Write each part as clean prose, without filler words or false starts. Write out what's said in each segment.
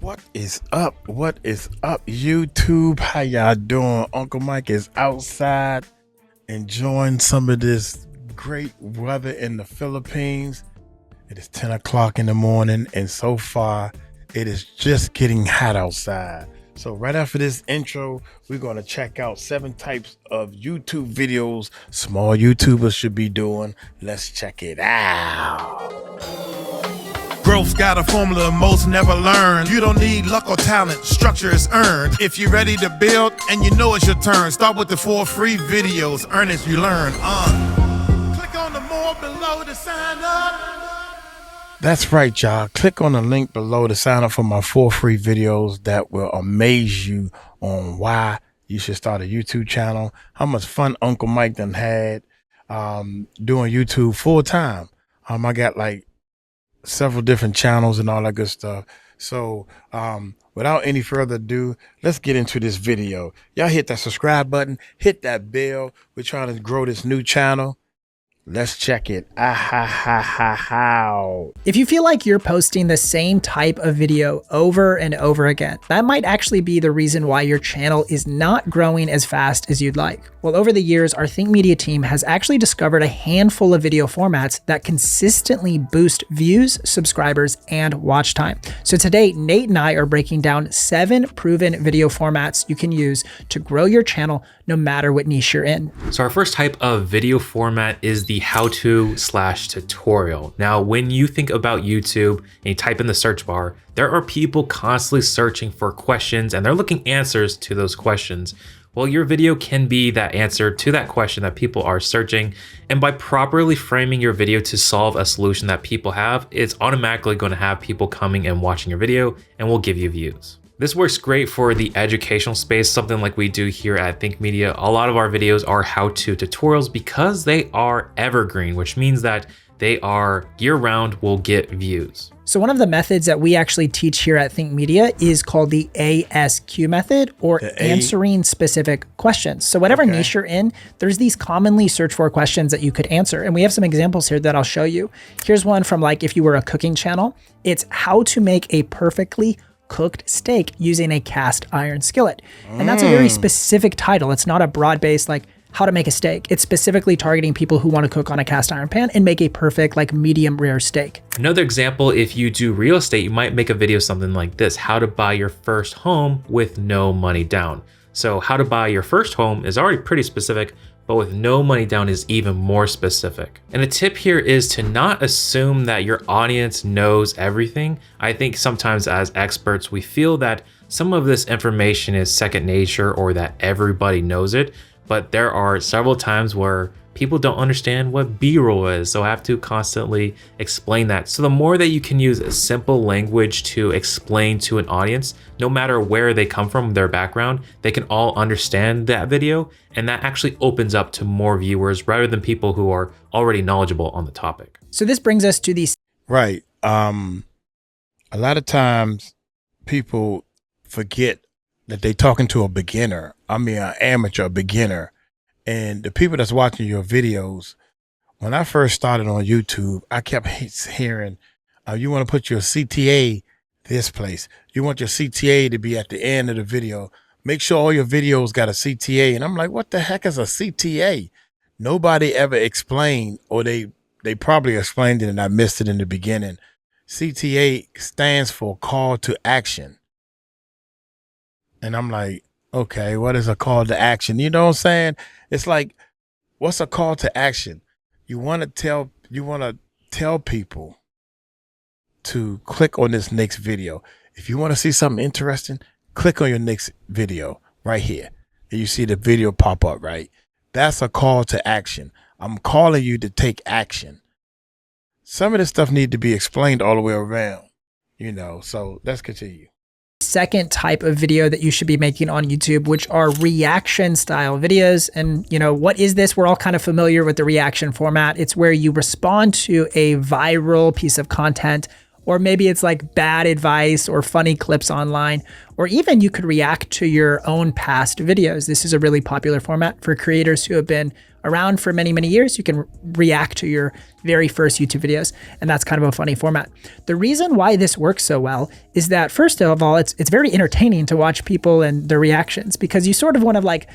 What is up? What is up, YouTube? How y'all doing? Uncle Mike is outside enjoying some of this great weather in the Philippines. It is 10 o'clock in the morning, and so far it is just getting hot outside. So right after this intro, we're going to check out 7 types of YouTube videos small YouTubers should be doing. Let's check it out. Growth's got a formula most never learn. You don't need luck or talent, structure is earned. If you're ready to build and you know it's your turn, start with the 4 free videos, earn as you learn. Click on the more below to sign up. That's right, y'all. Click on the link below to sign up for my 4 free videos that will amaze you on why you should start a YouTube channel, how much fun Uncle Mike done had doing YouTube full time. I got like several different channels and all that good stuff. So without any further ado, let's get into this video. Y'all hit that subscribe button, hit that bell. We're trying to grow this new channel. Let's check it. If you feel like you're posting the same type of video over and over again, that might actually be the reason why your channel is not growing as fast as you'd like. Well, over the years, our Think Media team has actually discovered a handful of video formats that consistently boost views, subscribers, and watch time. So today, Nate and I are breaking down 7 proven video formats you can use to grow your channel no matter what niche you're in. So our first type of video format is the how-to/tutorial. Now, when you think about YouTube and you type in the search bar, there are people constantly searching for questions and they're looking answers to those questions. Well, your video can be that answer to that question that people are searching. And by properly framing your video to solve a solution that people have, it's automatically going to have people coming and watching your video and will give you views. This works great for the educational space, something like we do here at Think Media. A lot of our videos are how-to tutorials because they are evergreen, which means that they are year-round, will get views. So one of the methods that we actually teach here at Think Media is called the ASQ method, or answering specific questions. So whatever niche you're in, there's these commonly searched for questions that you could answer. And we have some examples here that I'll show you. Here's one from, like, if you were a cooking channel, it's how to make a perfectly cooked steak using a cast iron skillet. And that's a very specific title. It's not a broad-based like how to make a steak. It's specifically targeting people who want to cook on a cast iron pan and make a perfect like medium rare steak. Another example, if you do real estate, you might make a video something like this: how to buy your first home with no money down. So how to buy your first home is already pretty specific, but with no money down is even more specific. And a tip here is to not assume that your audience knows everything. I think sometimes as experts, we feel that some of this information is second nature or that everybody knows it, but there are several times where people don't understand what B-roll is, so I have to constantly explain that. So the more that you can use a simple language to explain to an audience, no matter where they come from, their background, they can all understand that video, and that actually opens up to more viewers rather than people who are already knowledgeable on the topic. So this brings us to these. Right. A lot of times people forget that they're talking to a beginner. I mean, an amateur beginner. And the people that's watching your videos, when I first started on YouTube, I kept hearing, you want to put your CTA this place. You want your CTA to be at the end of the video. Make sure all your videos got a CTA. And I'm like, what the heck is a CTA? Nobody ever explained, or they probably explained it and I missed it in the beginning. CTA stands for call to action. And I'm like, okay, what is a call to action? You know what I'm saying? It's like, what's a call to action? You want to tell people to click on this next video. If you want to see something interesting, click on your next video right here. And you see the video pop up, right? That's a call to action. I'm calling you to take action. Some of this stuff need to be explained all the way around, you know, so let's continue. Second type of video that you should be making on YouTube, which are reaction style videos. And you know, what is this? We're all kind of familiar with the reaction format. It's where you respond to a viral piece of content, or maybe it's like bad advice or funny clips online, or even you could react to your own past videos. This is a really popular format for creators who have been around for many, many years. You can react to your very first YouTube videos. And that's kind of a funny format. The reason why this works so well is that, first of all, it's very entertaining to watch people and their reactions, because you sort of want to like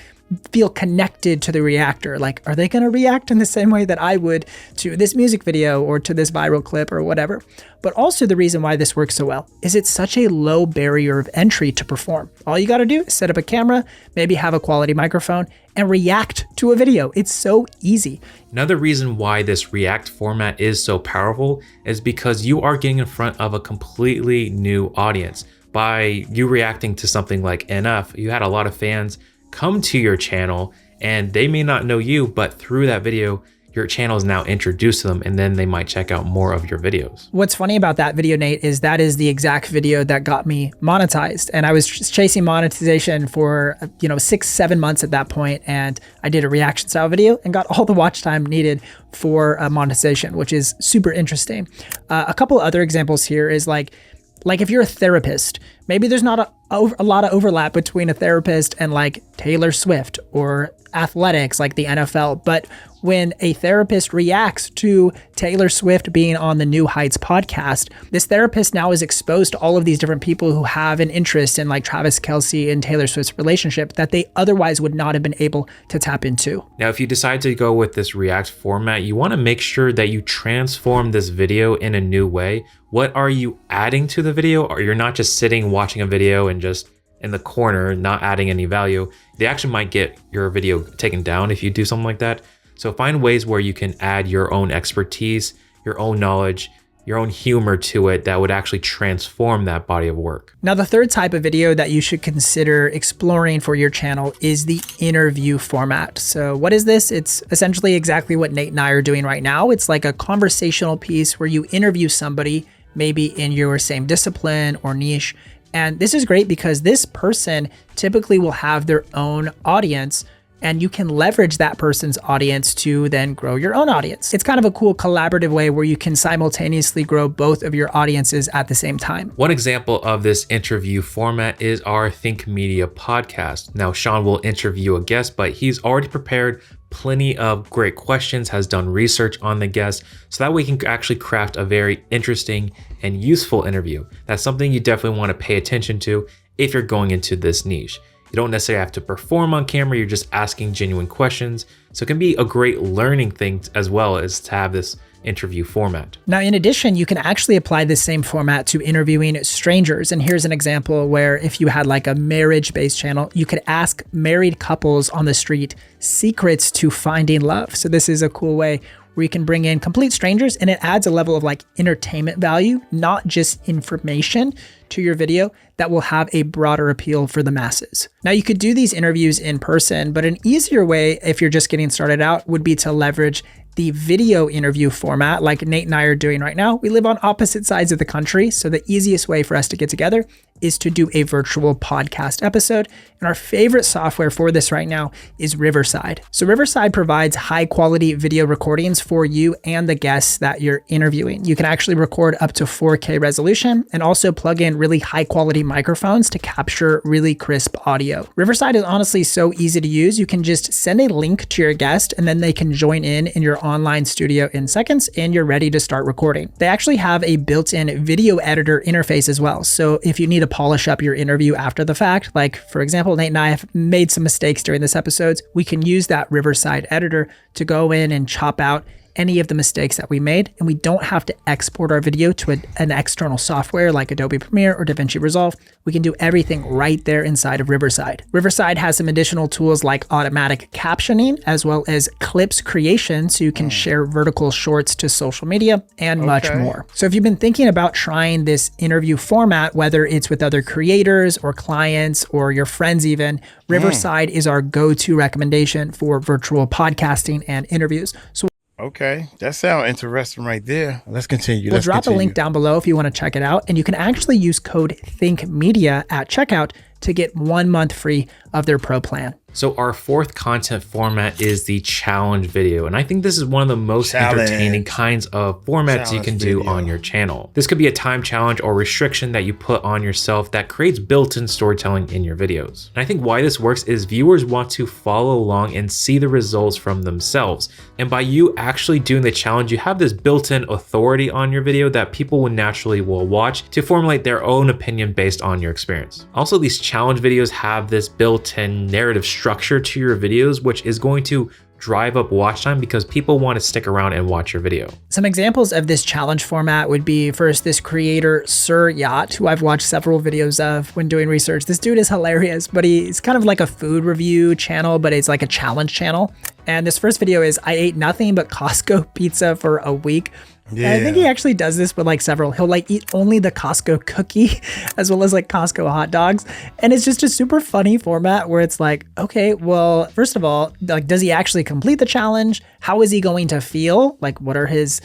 feel connected to the reactor. Like, are they going to react in the same way that I would to this music video or to this viral clip or whatever? But also the reason why this works so well is it's such a low barrier of entry to perform. All you got to do is set up a camera, maybe have a quality microphone, and react to a video. It's so easy. Another reason why this React format is so powerful is because you are getting in front of a completely new audience. By you reacting to something like NF, you had a lot of fans come to your channel and they may not know you, but through that video, your channel is now introduced to them, and then they might check out more of your videos. What's funny about that video, Nate, is that is the exact video that got me monetized. And I was chasing monetization for, 6-7 months at that point. And I did a reaction style video and got all the watch time needed for monetization, which is super interesting. A couple other examples here is like if you're a therapist, maybe there's not a lot of overlap between a therapist and like Taylor Swift or athletics like the NFL. But when a therapist reacts to Taylor Swift being on the New Heights podcast, this therapist now is exposed to all of these different people who have an interest in like Travis Kelce and Taylor Swift's relationship that they otherwise would not have been able to tap into. Now, if you decide to go with this React format, you want to make sure that you transform this video in a new way. What are you adding to the video? Or you're not just sitting watching a video and just in the corner, not adding any value. They actually might get your video taken down if you do something like that. So find ways where you can add your own expertise, your own knowledge, your own humor to it that would actually transform that body of work. Now, the third type of video that you should consider exploring for your channel is the interview format. So what is this? It's essentially exactly what Nate and I are doing right now. It's like a conversational piece where you interview somebody maybe in your same discipline or niche. And this is great because this person typically will have their own audience, and you can leverage that person's audience to then grow your own audience. It's kind of a cool collaborative way where you can simultaneously grow both of your audiences at the same time. One example of this interview format is our Think Media podcast. Now, Sean will interview a guest, but he's already prepared plenty of great questions, has done research on the guest, so that we can actually craft a very interesting and useful interview. That's something you definitely want to pay attention to if you're going into this niche. You don't necessarily have to perform on camera, you're just asking genuine questions. So it can be a great learning thing as well as to have this interview format. Now, in addition, you can actually apply this same format to interviewing strangers. And here's an example where if you had like a marriage-based channel, you could ask married couples on the street secrets to finding love. So this is a cool way where you can bring in complete strangers, and it adds a level of like entertainment value, not just information to your video that will have a broader appeal for the masses. Now, you could do these interviews in person, but an easier way if you're just getting started out would be to leverage the video interview format like Nate and I are doing right now. We live on opposite sides of the country, so the easiest way for us to get together is to do a virtual podcast episode. And our favorite software for this right now is Riverside. So Riverside provides high quality video recordings for you and the guests that you're interviewing. You can actually record up to 4K resolution and also plug in really high quality microphones to capture really crisp audio. Riverside is honestly so easy to use. You can just send a link to your guest and then they can join in your online studio in seconds and you're ready to start recording. They actually have a built-in video editor interface as well. So if you need to polish up your interview after the fact, like for example, Nate and I have made some mistakes during this episode, we can use that Riverside editor to go in and chop out any of the mistakes that we made, and we don't have to export our video to an external software like Adobe Premiere or DaVinci Resolve. We can do everything right there inside of Riverside. Riverside has some additional tools like automatic captioning, as well as clips creation, so you can share vertical shorts to social media and much more. So if you've been thinking about trying this interview format, whether it's with other creators or clients or your friends even, Riverside is our go-to recommendation for virtual podcasting and interviews. So Okay, that sounds interesting right there. Let's continue. We'll drop a link down below if you want to check it out. And you can actually use code ThinkMedia at checkout to get 1 month free of their pro plan. So our fourth content format is the challenge video. And I think this is one of the most entertaining kinds of formats you can do on your channel. This could be a time challenge or restriction that you put on yourself that creates built-in storytelling in your videos. And I think why this works is viewers want to follow along and see the results from themselves. And by you actually doing the challenge, you have this built-in authority on your video that people will naturally watch to formulate their own opinion based on your experience. Also, these challenge videos have this built-in narrative structure to your videos, which is going to drive up watch time because people want to stick around and watch your video. Some examples of this challenge format would be first this creator Sir Yacht, who I've watched several videos of when doing research. This dude is hilarious, but he's kind of like a food review channel, but it's like a challenge channel. And this first video is I ate nothing but Costco pizza for a week. Yeah. I think he actually does this with like several. He'll like eat only the Costco cookie as well as like Costco hot dogs. And it's just a super funny format where it's like, okay, well, first of all, like, does he actually complete the challenge? How is he going to feel? Like, what are his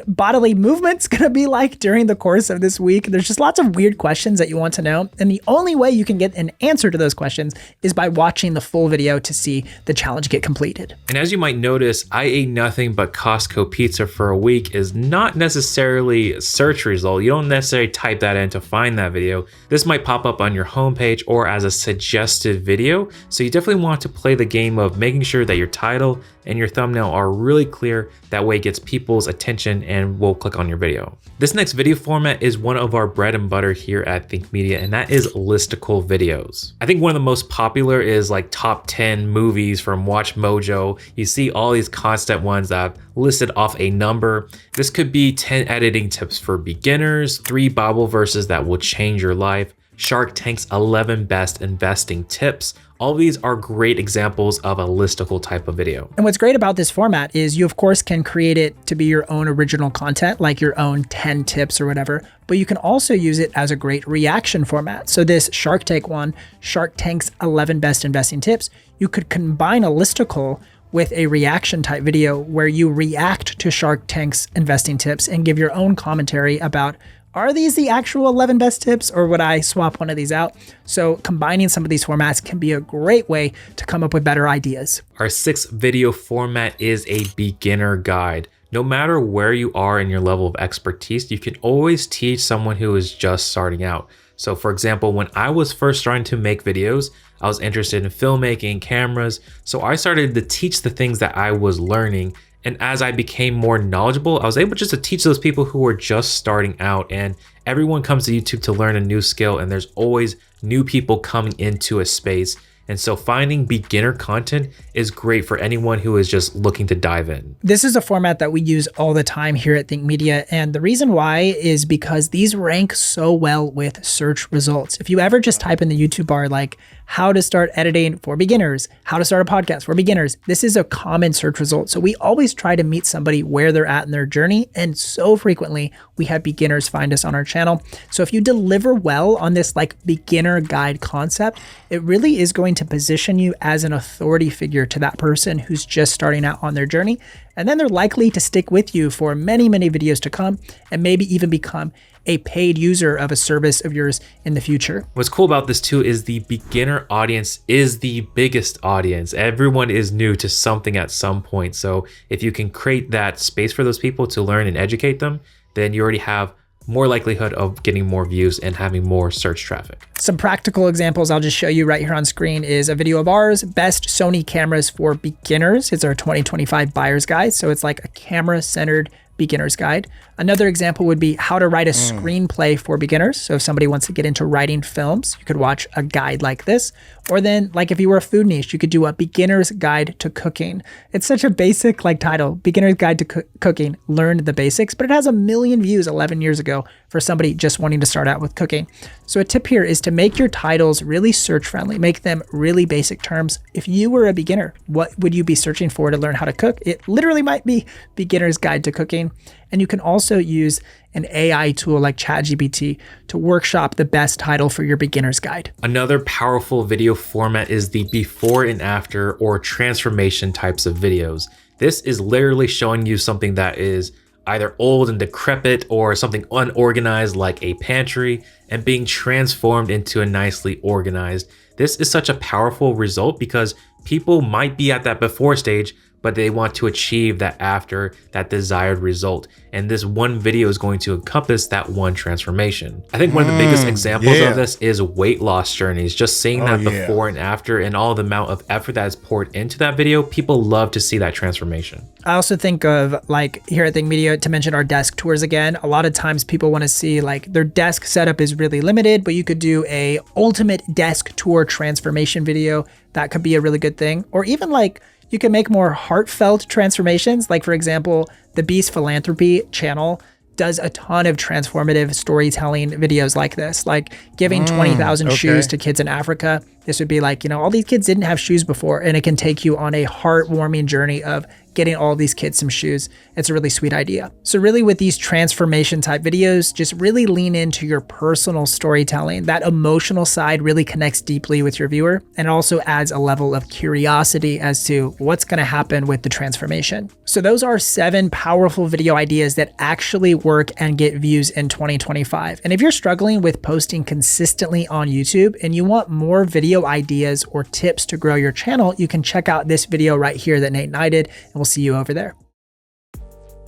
bodily movements going to be like during the course of this week? There's just lots of weird questions that you want to know. And the only way you can get an answer to those questions is by watching the full video to see the challenge get completed. And as you might notice, I ate nothing but Costco pizza for a week is not necessarily a search result. You don't necessarily type that in to find that video. This might pop up on your homepage or as a suggested video. So you definitely want to play the game of making sure that your title and your thumbnail are really clear. That way it gets people's attention and will click on your video. This next video format is one of our bread and butter here at Think Media, and that is listicle videos. I think one of the most popular is like top 10 movies from Watch Mojo. You see all these constant ones that have listed off a number. This could be 10 editing tips for beginners, 3 Bible verses that will change your life, Shark Tank's 11 best investing tips. All of these are great examples of a listicle type of video. And what's great about this format is you of course can create it to be your own original content, like your own 10 tips or whatever, but you can also use it as a great reaction format. So this Shark Tank one, Shark Tank's 11 best investing tips, you could combine a listicle with a reaction type video where you react to Shark Tank's investing tips and give your own commentary about, are these the actual 11 best tips or would I swap one of these out? So combining some of these formats can be a great way to come up with better ideas. Our 6th video format is a beginner guide. No matter where you are in your level of expertise, you can always teach someone who is just starting out. So for example, when I was first starting to make videos, I was interested in filmmaking, cameras. So I started to teach the things that I was learning. And as I became more knowledgeable, I was able just to teach those people who were just starting out. And everyone comes to YouTube to learn a new skill, and there's always new people coming into a space. And so finding beginner content is great for anyone who is just looking to dive in. This is a format that we use all the time here at Think Media. And the reason why is because these rank so well with search results. If you ever just type in the YouTube bar, like how to start editing for beginners, how to start a podcast for beginners, this is a common search result. So we always try to meet somebody where they're at in their journey. And so frequently we have beginners find us on our channel. So if you deliver well on this like beginner guide concept, it really is going to position you as an authority figure to that person who's just starting out on their journey. And then they're likely to stick with you for many, many videos to come and maybe even become a paid user of a service of yours in the future. What's cool about this too is the beginner audience is the biggest audience. Everyone is new to something at some point. So if you can create that space for those people to learn and educate them, then you already have more likelihood of getting more views and having more search traffic. Some practical examples I'll just show you right here on screen is a video of ours, Best Sony Cameras for Beginners. It's our 2025 buyer's guide. So it's like a camera-centered beginner's guide. Another example would be how to write a screenplay for beginners. So if somebody wants to get into writing films, you could watch a guide like this. Or then like if you were a food niche, you could do a beginner's guide to cooking. It's such a basic like title, beginner's guide to cooking, learn the basics, but it has 1 million views 11 years ago for somebody just wanting to start out with cooking. So a tip here is to make your titles really search friendly, make them really basic terms. If you were a beginner, what would you be searching for to learn how to cook? It literally might be beginner's guide to cooking. And you can also use an AI tool like ChatGPT to workshop the best title for your beginner's guide. Another powerful video format is the before and after or transformation types of videos. This is literally showing you something that is either old and decrepit or something unorganized like a pantry and being transformed into a nicely organized. This is such a powerful result because People might be at that before stage, but they want to achieve that after, that desired result. And this one video is going to encompass that one transformation. I think one of the biggest examples of this is weight loss journeys. Just seeing that before and after and all the amount of effort that is poured into that video, people love to see that transformation. I also think of, like, here at Think Media, to mention our desk tours again, a lot of times people want to see, like, their desk setup is really limited, but you could do a ultimate desk tour transformation video. That could be a really good thing. Or even, like, you can make more heartfelt transformations. Like, for example, the Beast Philanthropy channel does a ton of transformative storytelling videos like this, like giving 20,000 shoes to kids in Africa. This would be like, you know, all these kids didn't have shoes before, and it can take you on a heartwarming journey of getting all these kids some shoes. It's a really sweet idea. So really, with these transformation type videos, just really lean into your personal storytelling. That emotional side really connects deeply with your viewer, and also adds a level of curiosity as to what's going to happen with the transformation. So those are 7 powerful video ideas that actually work and get views in 2025. And if you're struggling with posting consistently on YouTube and you want more video ideas or tips to grow your channel, you can check out this video right here that Nate and I did, and we'll see you over there.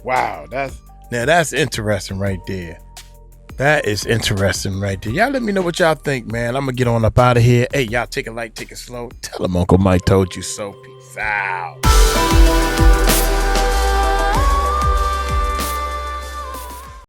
Wow, that's interesting right there. That is interesting right there. Y'all let me know what y'all think, man. I'm gonna get on up out of here. Hey, y'all take it light, take it slow. Tell them Uncle Mike told you so. Peace out.